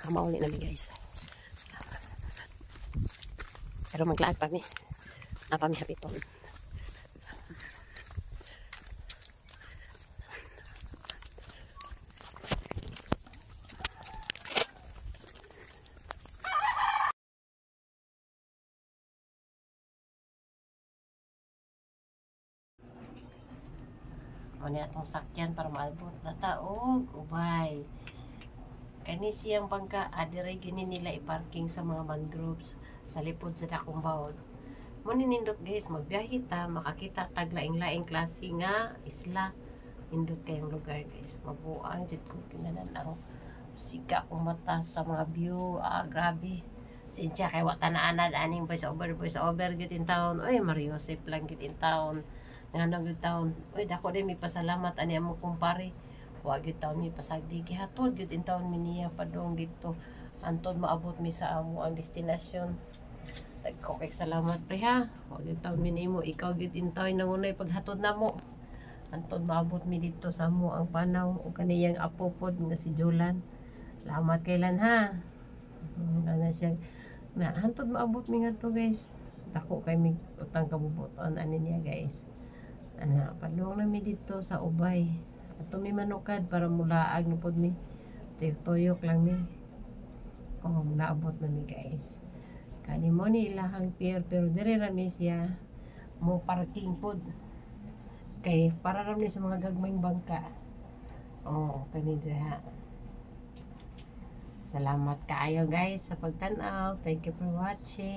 Mauli na mi guys. Pero maglaag pa mi. Napa mi hapipon. Muna itong sakyan para maabot na taog ubay. Kani siyang bangka adire gini nila i-parking sa mga mangroves sa lipod sa dakong bawod. Muna nindot guys, magbiyahe ta, makakita taglaing-laing klase nga isla. Nindot kayong lugar guys. Mabuang jud ko kinananaw. Sika akong mata sa mga view. Grabe. Sinsya kay watanaan aning voice over gyud in town. Oy, Mario Joseph lang gyud in town. Nga gyud town. Oy, dako din mi pasalamat ani amo kumpare. Wa gyud taon mi pasagdi gihatod gyud in town mi niya padong dito. Antod maabot mi sa amo ang destinasyon. Dagko kay salamat pre ha. Wa gyud taon mi nimo ikaw gyud in town nangunay paghatod namo. Antod maabot mi dito sa amo ang panaw o kaniyang apo pod nga si Jolan. Salamat kailan ha. Ana siya na antod maabot mi ngadto guys. Dako kay mi utang kabubuton ani niya guys. Ana padung na mi dito sa ubay. Ato mi manukad para mulaag no pod mi. Tuyok lang mi. Oh, naabot na mi guys. Kani mo ni ilahang pier pero dire ra mi siya mo parking pod. Kay para ra mi sa mga gagmayng bangka. Oh, kani diha. Salamat kaayo guys sa pagtan-aw. Thank you for watching.